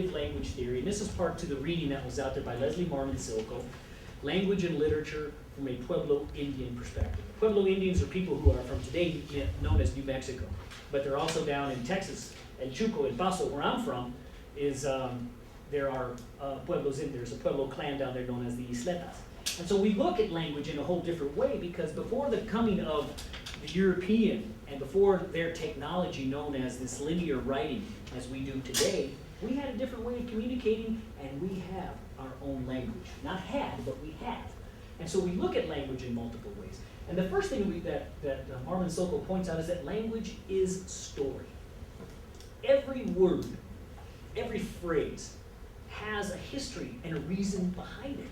native language theory, and this is part to the reading that was out there by Leslie Marmon Silko, Language and Literature from a Pueblo Indian Perspective. Pueblo Indians are people who are from today known as New Mexico, but they're also down in Texas, and Chuco, El Paso, where I'm from, is there are Pueblos in, there's a Pueblo clan down there known as the Isletas. And so we look at language in a whole different way, because before the coming of the European and before their technology known as this linear writing as we do today, we had a different way of communicating, and we have our own language. Not had, but we have. And so we look at language in multiple ways. And the first thing that Marmon Silko points out is that language is story. Every word, every phrase has a history and a reason behind it.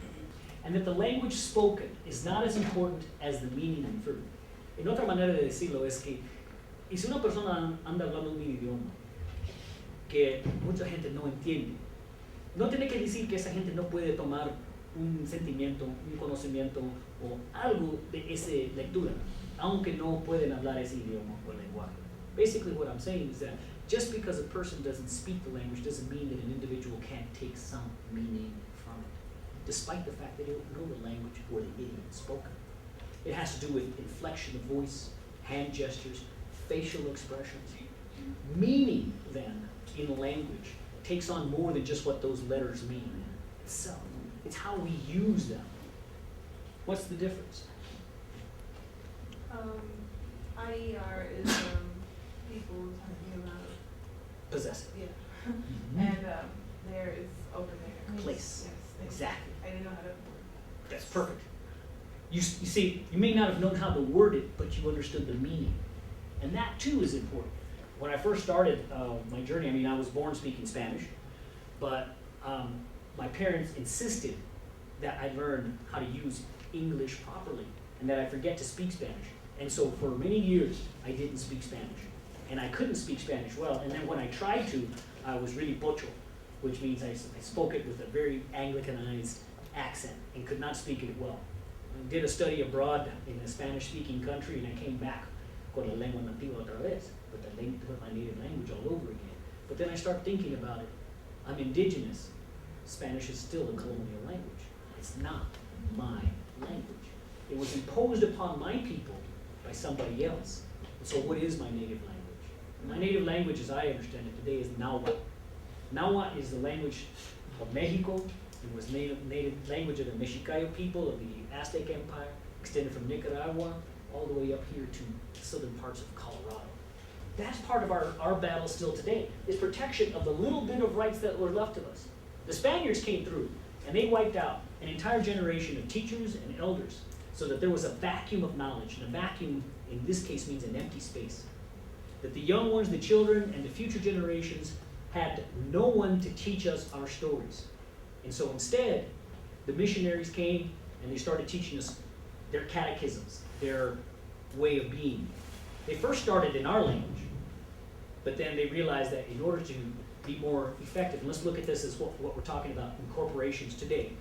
And that the language spoken is not as important as the meaning inferred. En otra manera de decirlo es que, y si una persona anda hablando un idioma que mucha gente no entiende, no tiene que decir que esa gente no puede tomar un sentimiento, un conocimiento o algo de esa lectura, aunque no pueden hablar ese idioma o lenguaje. Basically what I'm saying is that just because a person doesn't speak the language doesn't mean that an individual can't take some meaning from it, despite the fact that they don't know the language or the idiom spoken. It has to do with inflection of voice, hand gestures, facial expressions. Meaning, then, in language takes on more than just what those letters mean itself. It's how we use them. What's the difference? IER is people talking about Possessive. yeah, Mm-hmm. and there is over there. Place. Yes, Exactly. I didn't know how to word. That's perfect. You see, you may not have known how to word it, but you understood the meaning. And that too is important. When I first started my journey, I mean, I was born speaking Spanish, but my parents insisted that I learn how to use English properly and that I forget to speak Spanish. And so for many years, I didn't speak Spanish. And I couldn't speak Spanish well. And then when I tried to, I was really pocho, which means I spoke it with a very Anglicanized accent and could not speak it well. I did a study abroad in a Spanish-speaking country, and I came back con la lengua nativa otra vez, with my native language all over again. But then I started thinking about it. I'm indigenous. Spanish is still a colonial language. It's not my language. It was imposed upon my people by somebody else. And so what is my native language? My native language, as I understand it today, is Nahuatl. Nahuatl is the language of Mexico. It was native language of the Mexicayo people of the Aztec Empire, extended from Nicaragua all the way up here to the southern parts of Colorado. That's part of our battle still today, is protection of the little bit of rights that were left of us. The Spaniards came through, and they wiped out an entire generation of teachers and elders, so that there was a vacuum of knowledge, and a vacuum in this case means an empty space. That the young ones, the children, and the future generations had no one to teach us our stories. And so instead, the missionaries came and they started teaching us their catechisms, their way of being. They first started in our language, but then they realized that in order to be more effective, and let's look at this as what we're talking about in corporations today.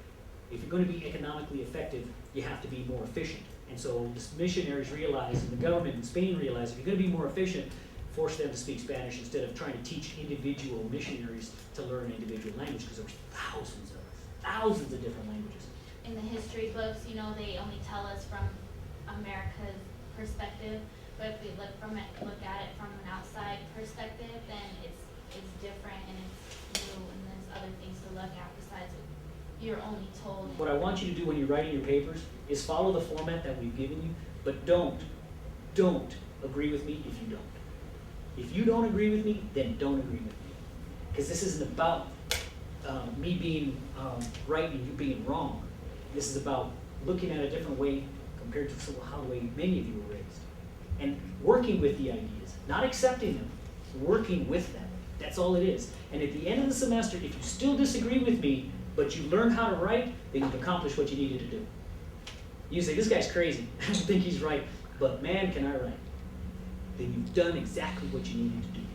If you're going to be economically effective, you have to be more efficient. And so the missionaries realized, and the government in Spain realized, if you're going to be more efficient, force them to speak Spanish instead of trying to teach individual missionaries to learn individual language, because there were thousands of different languages. In the history books, you know, they only tell us from America's perspective, but if we look at it from an outside perspective, then it's different and it's new, and there's other things to look at besides what you're only told. What I want you to do when you're writing your papers is follow the format that we've given you, but don't agree with me if you don't. If you don't agree with me, then don't agree with me. Because this isn't about me being right and you being wrong. This is about looking at a different way compared to how the way many of you were raised. And working with the ideas, not accepting them, working with them. That's all it is. And at the end of the semester, if you still disagree with me, but you learn how to write, then you've accomplished what you needed to do. You say, this guy's crazy. I don't think he's right, but man, can I write. Then you've done exactly what you needed to do.